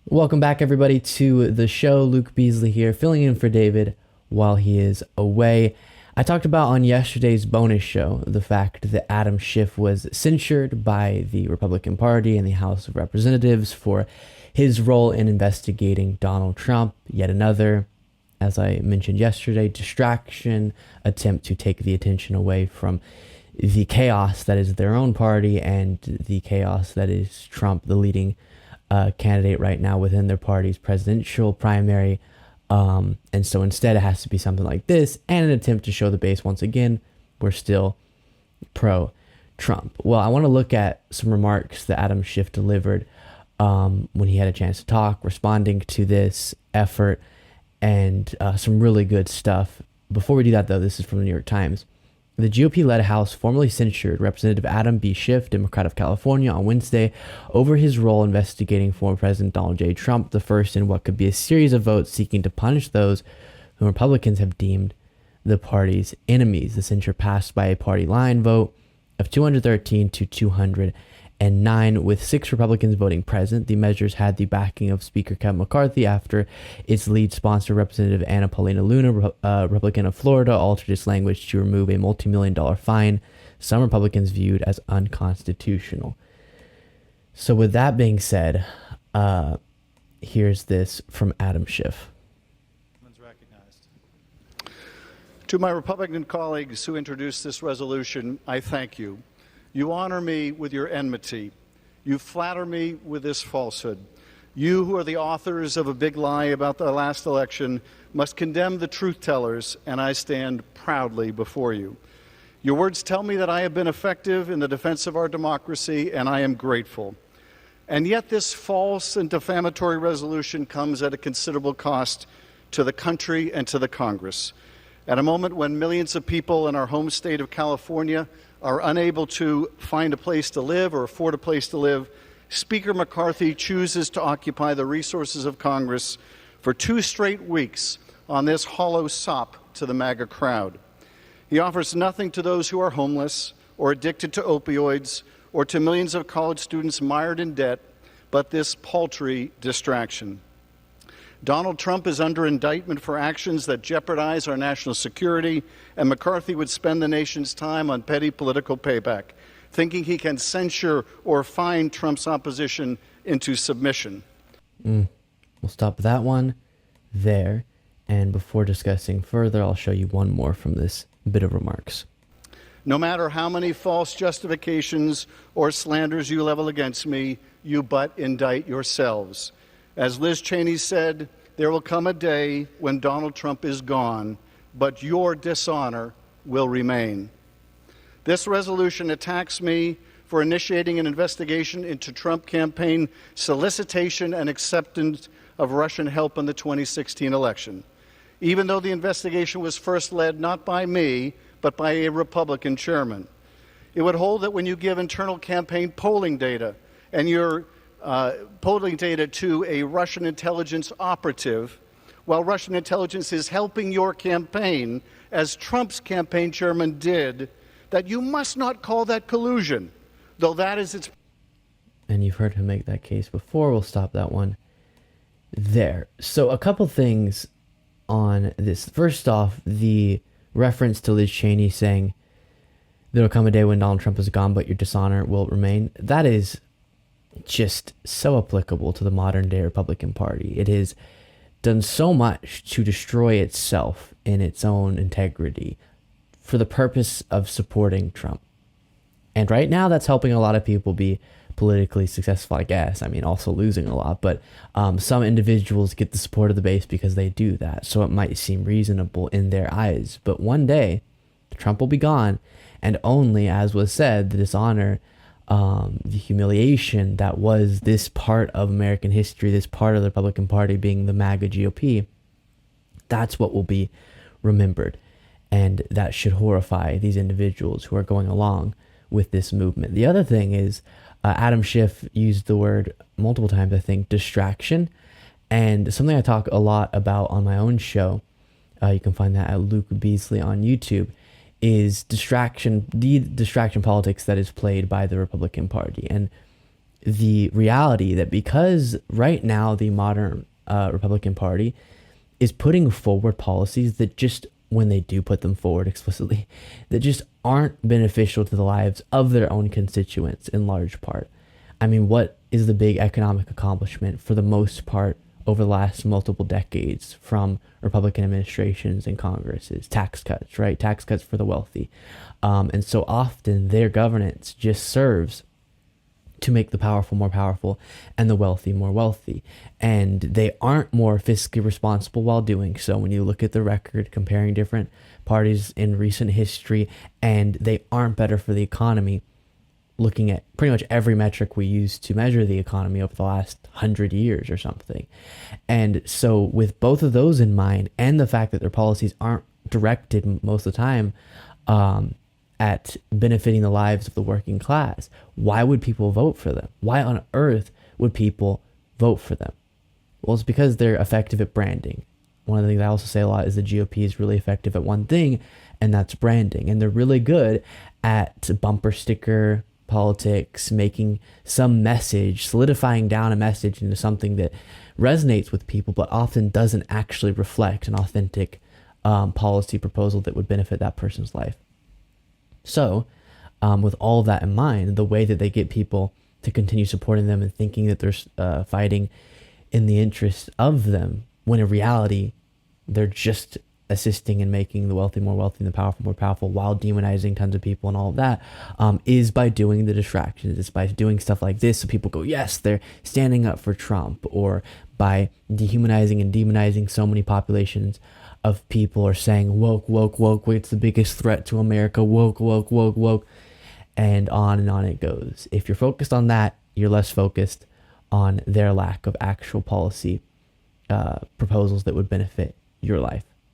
Welcome back, everybody, to the show. Luke Beasley here, filling in for David while he is away. I talked about on yesterday's bonus show the fact that Adam Schiff was censured by the Republican Party and the House of Representatives for his role in investigating Donald Trump. Yet another, as I mentioned yesterday, distraction, attempt to take the attention away from the chaos that is their own party and the chaos that is Trump, the leading candidate right now within their party's presidential primary. And so instead it has to be something like this and an attempt to show the base once again, we're still pro-Trump. Well, I want to look at some remarks that Adam Schiff delivered when he had a chance to talk, responding to this effort, and some really good stuff. Before we do that, though, this is from the New York Times. The GOP-led House formally censured Representative Adam B. Schiff, Democrat of California, on Wednesday over his role investigating former President Donald J. Trump, the first in what could be a series of votes seeking to punish those whom Republicans have deemed the party's enemies. The censure passed by a party line vote of 213 to 209, with 6 Republicans voting present. The measures had the backing of Speaker Kevin McCarthy after its lead sponsor, Representative Anna Paulina Luna, Republican of Florida, altered its language to remove a multi-million-dollar fine some Republicans viewed as unconstitutional. So with that being said, here's this from Adam Schiff. To my Republican colleagues who introduced this resolution, I thank you. You honor me with your enmity. You flatter me with this falsehood. You, who are the authors of a big lie about the last election, must condemn the truth tellers, and I stand proudly before you. Your words tell me that I have been effective in the defense of our democracy, and I am grateful. And yet this false and defamatory resolution comes at a considerable cost to the country and to the Congress. At a moment when millions of people in our home state of California are unable to find a place to live or afford a place to live, Speaker McCarthy chooses to occupy the resources of Congress for 2 straight weeks on this hollow sop to the MAGA crowd. He offers nothing to those who are homeless or addicted to opioids or to millions of college students mired in debt, but this paltry distraction. Donald Trump is under indictment for actions that jeopardize our national security, and McCarthy would spend the nation's time on petty political payback, thinking he can censure or fine Trump's opposition into submission. We'll stop that one there. And before discussing further, I'll show you one more from this bit of remarks. No matter how many false justifications or slanders you level against me, you but indict yourselves. As Liz Cheney said, there will come a day when Donald Trump is gone, but your dishonor will remain. This resolution attacks me for initiating an investigation into Trump campaign solicitation and acceptance of Russian help in the 2016 election, even though the investigation was first led not by me, but by a Republican chairman. It would hold that when you give internal campaign polling data and your polling data to a Russian intelligence operative, while Russian intelligence is helping your campaign, as Trump's campaign chairman did, that you must not call that collusion, though that is its... And you've heard him make that case before. We'll stop that one there. So a couple things on this. First off, the reference to Liz Cheney saying there'll come a day when Donald Trump is gone, but your dishonor will remain. That is just so applicable to the modern day Republican Party. It has done so much to destroy itself in its own integrity for the purpose of supporting Trump. And right now that's helping a lot of people be politically successful, I guess. I mean, also losing a lot, but some individuals get the support of the base because they do that. So it might seem reasonable in their eyes, but one day Trump will be gone, and only, as was said, the dishonor, the humiliation that was this part of American history, this part of the Republican Party being the MAGA GOP, that's what will be remembered. And that should horrify these individuals who are going along with this movement. The other thing is, Adam Schiff used the word multiple times, I think, distraction. And something I talk a lot about on my own show, you can find that at Luke Beasley on YouTube, is distraction, the distraction politics that is played by the Republican Party. And the reality that because right now the modern Republican Party is putting forward policies that just, when they do put them forward explicitly, that just aren't beneficial to the lives of their own constituents in large part. I mean, what is the big economic accomplishment for the most part over the last multiple decades from Republican administrations and Congresses? Tax cuts, right? Tax cuts for the wealthy. And so often their governance just serves to make the powerful more powerful and the wealthy more wealthy. And they aren't more fiscally responsible while doing so. When you look at the record comparing different parties in recent history, and they aren't better for the economy, looking at pretty much every metric we use to measure the economy over the last 100 years or something. And so with both of those in mind, and the fact that their policies aren't directed most of the time at benefiting the lives of the working class, why would people vote for them? Why on earth would people vote for them? Well, it's because they're effective at branding. One of the things I also say a lot is the GOP is really effective at one thing, and that's branding. And they're really good at bumper sticker politics, making some message, solidifying down a message into something that resonates with people, but often doesn't actually reflect an authentic policy proposal that would benefit that person's life. So, with all of that in mind, the way that they get people to continue supporting them and thinking that they're fighting in the interest of them, when in reality, they're just assisting in making the wealthy more wealthy and the powerful more powerful while demonizing tons of people and all of that, is by doing the distractions. It's by doing stuff like this so people go, yes, they're standing up for Trump, or by dehumanizing and demonizing so many populations of people, or saying woke, woke, woke, it's the biggest threat to America, woke, woke, woke, woke, and on it goes. If you're focused on that, you're less focused on their lack of actual policy proposals that would benefit your life.